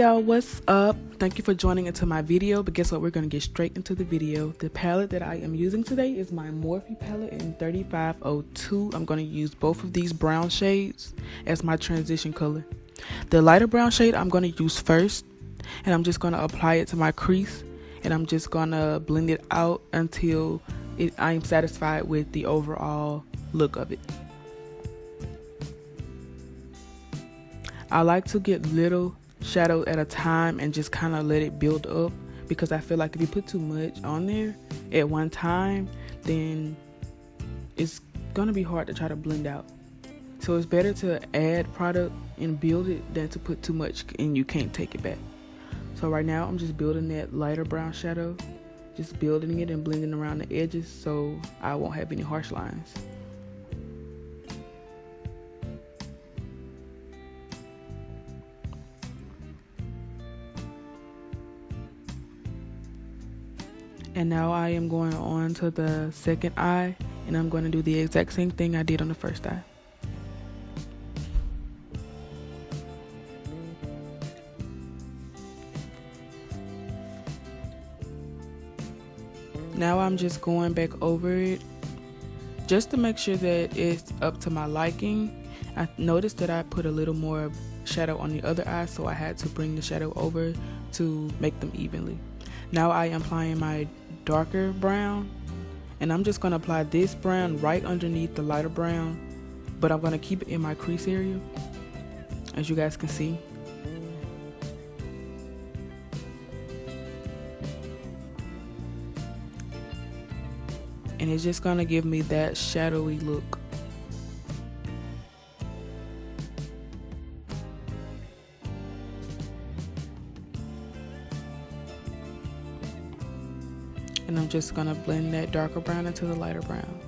y'all, what's up? Thank you for joining into my video, but guess what? We're going to get straight into the video. The palette that I am using today is my Morphe palette in 3502. I'm going to use both of these brown shades as my transition color. The lighter brown shade I'm going to use first, and I'm just going to apply it to my crease, and I'm just going to blend it out until I'm satisfied with the overall look of it. I like to get little shadow at a time and just kind of let it build up, because I feel like if you put too much on there at one time, then it's gonna be hard to try to blend out. So it's better to add product and build it than to put too much and you can't take it back. So right now I'm just building that lighter brown shadow, just building it and blending around the edges so I won't have any harsh lines. And now I am going on to the second eye, and I'm going to do the exact same thing I did on the first eye. Now I'm just going back over it just to make sure that it's up to my liking. I noticed that I put a little more shadow on the other eye, so I had to bring the shadow over to make them evenly. Now I am applying my darker brown, and I'm just going to apply this brown right underneath the lighter brown, but I'm going to keep it in my crease area, as you guys can see. And it's just going to give me that shadowy look. And I'm just gonna blend that darker brown into the lighter brown.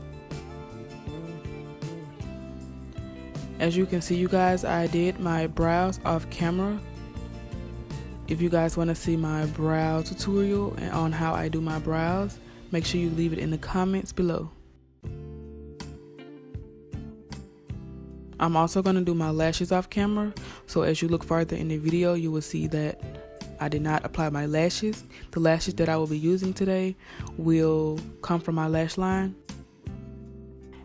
As you can see, you guys, I did my brows off camera. If you guys want to see my brow tutorial and on how I do my brows, make sure you leave it in the comments below. I'm also gonna do my lashes off camera, so as you look farther in the video, you will see that I did not apply my lashes. The lashes that I will be using today will come from my lash line.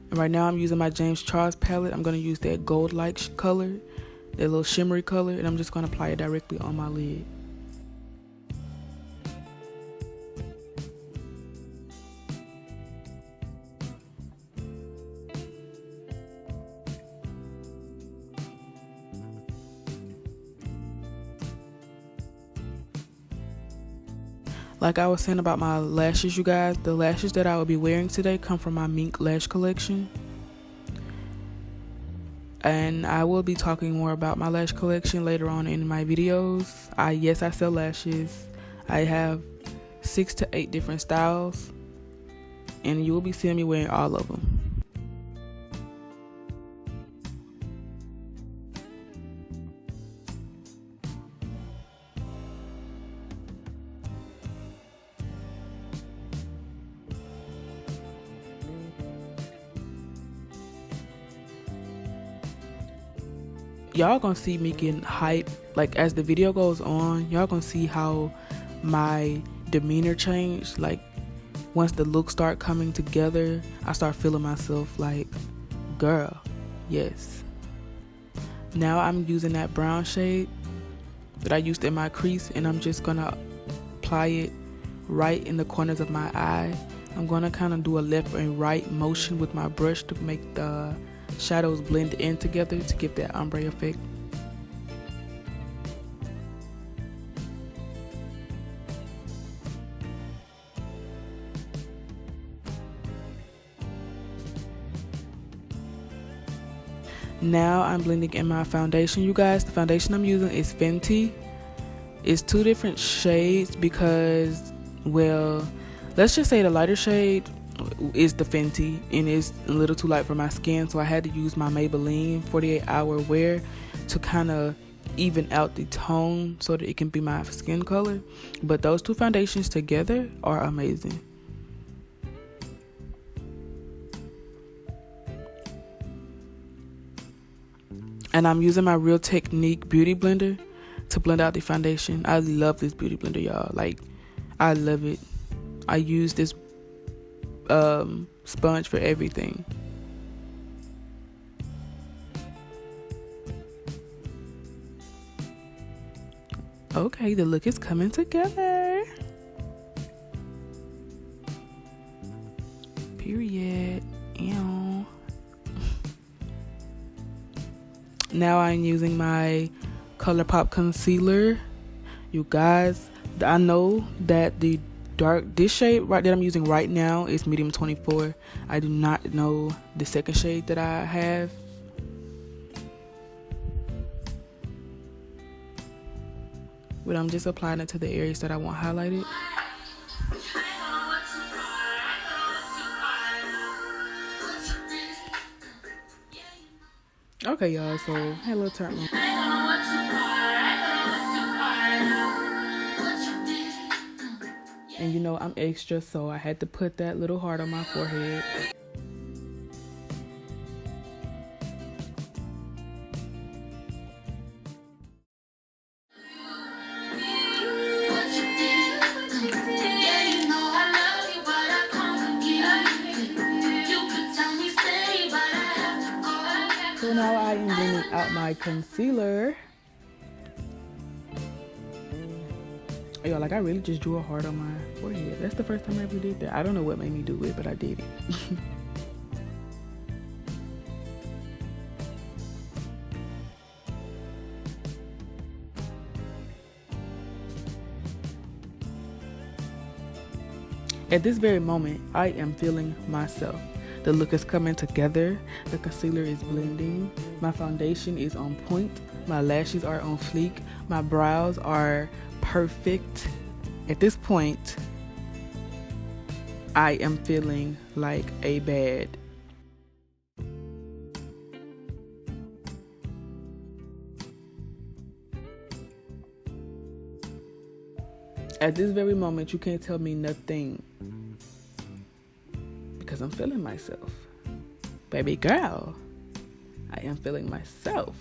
And right now I'm using my James Charles palette. I'm going to use that gold-like color, that little shimmery color, and I'm just going to apply it directly on my lid. Like I was saying about my lashes, you guys, the lashes that I will be wearing today come from my Mink lash collection. And I will be talking more about my lash collection later on in my videos. Yes, I sell lashes. I have 6 to 8 different styles, and you will be seeing me wearing all of them. Y'all gonna see me getting hype, like as the video goes on. Y'all gonna see how my demeanor changed. Like once the looks start coming together, I start feeling myself like, girl, yes. Now I'm using that brown shade that I used in my crease, and I'm just gonna apply it right in the corners of my eye. I'm gonna kind of do a left and right motion with my brush to make the shadows blend in together to give that ombre effect. Now I'm blending in my foundation, you guys. The foundation I'm using is Fenty. It's 2 different shades because, well, let's just say the lighter shade is the Fenty, and it's a little too light for my skin, so I had to use my Maybelline 48 Hour Wear to kind of even out the tone so that it can be my skin color. But those 2 foundations together are amazing. And I'm using my Real Technique Beauty Blender to blend out the foundation. I love this beauty blender, y'all. Like, I love it. I use this sponge for everything. Okay, the look is coming together. Period. Ew. Now I'm using my ColourPop concealer. You guys, I know that this shade that I'm using right now is medium 24. I do not know the second shade that I have. But I'm just applying it to the areas that I want highlighted. Okay, y'all, so I had a little turn on. And you know, I'm extra, so I had to put that little heart on my forehead. So now I am bringing out my concealer. Yo, like I really just drew a heart on my forehead. That's the first time I ever did that. I don't know what made me do it, but I did it. At this very moment, I am feeling myself. The look is coming together. The concealer is blending. My foundation is on point. My lashes are on fleek. My brows are perfect. At this point, I am feeling like a bad. At this very moment, you can't tell me nothing. Because I'm feeling myself. Baby girl, I am feeling myself.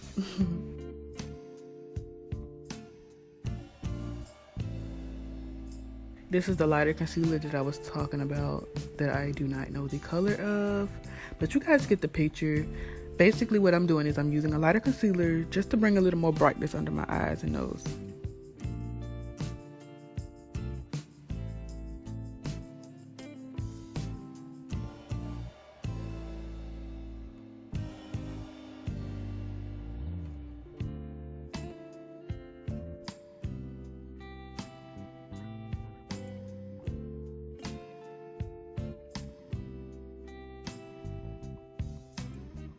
This is the lighter concealer that I was talking about that I do not know the color of, but you guys get the picture. Basically what I'm doing is I'm using a lighter concealer just to bring a little more brightness under my eyes and nose.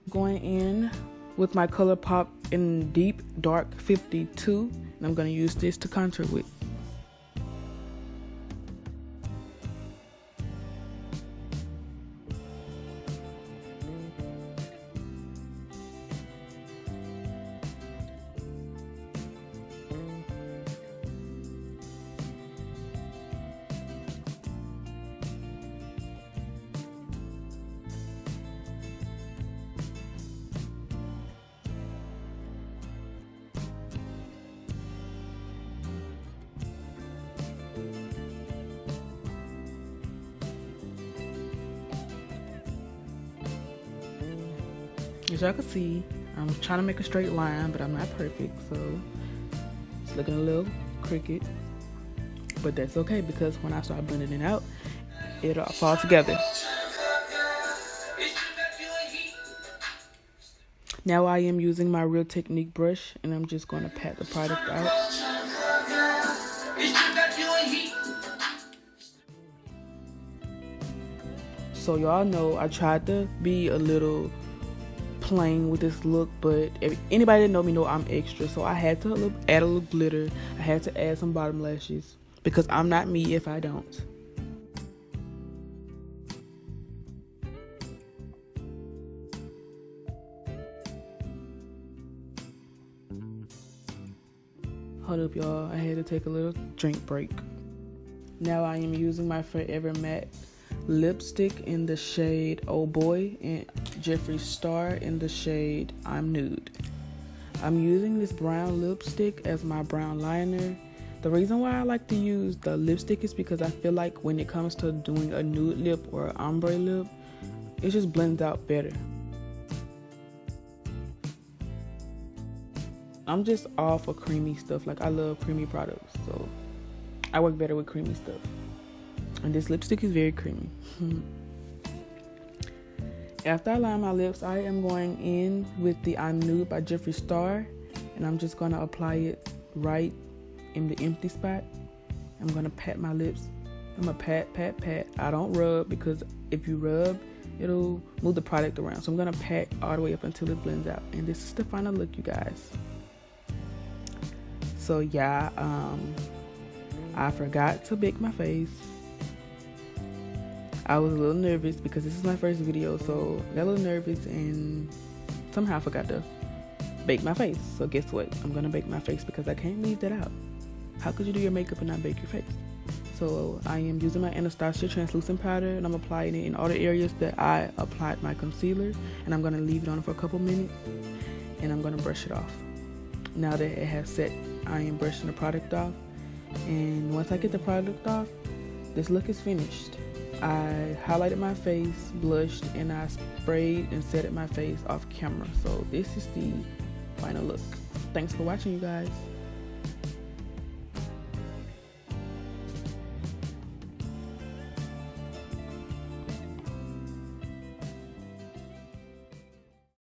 Going in with my ColourPop in Deep Dark 52, and I'm going to use this to contour with. As y'all can see, I'm trying to make a straight line, but I'm not perfect, so it's looking a little crooked. But that's okay, because when I start blending it out, it'll fall together. Now I am using my Real Technique brush, and I'm just going to pat the product out. So y'all know I tried to be a little plain with this look, but anybody that know me know I'm extra, so I had to add a little glitter. I had to add some bottom lashes because I'm not me if I don't. Hold up, y'all, I had to take a little drink break. Now I am using my Forever Matte lipstick in the shade Oh Boy and Jeffree Star in the shade I'm Nude. I'm using this brown lipstick as my brown liner. The reason why I like to use the lipstick is because I feel like when it comes to doing a nude lip or an ombre lip, it just blends out better. I'm just all for creamy stuff. Like, I love creamy products, so I work better with creamy stuff. And this lipstick is very creamy. After I line my lips, I am going in with the I'm Nude by Jeffree Star, and I'm just gonna apply it right in the empty spot. I'm gonna pat my lips. I'm gonna pat. I don't rub, because if you rub, it'll move the product around. So I'm gonna pat all the way up until it blends out. And this is the final look, you guys. So yeah, I forgot to bake my face. I was a little nervous because this is my first video, so I got a little nervous and somehow I forgot to bake my face. So guess what? I'm gonna bake my face because I can't leave that out. How could you do your makeup and not bake your face? So I am using my Anastasia translucent powder, and I'm applying it in all the areas that I applied my concealer, and I'm gonna leave it on for a couple minutes, and I'm gonna brush it off. Now that it has set, I am brushing the product off, and once I get the product off, this look is finished. I highlighted my face, blushed, and I sprayed and set my face off camera. So this is the final look. Thanks for watching, you guys.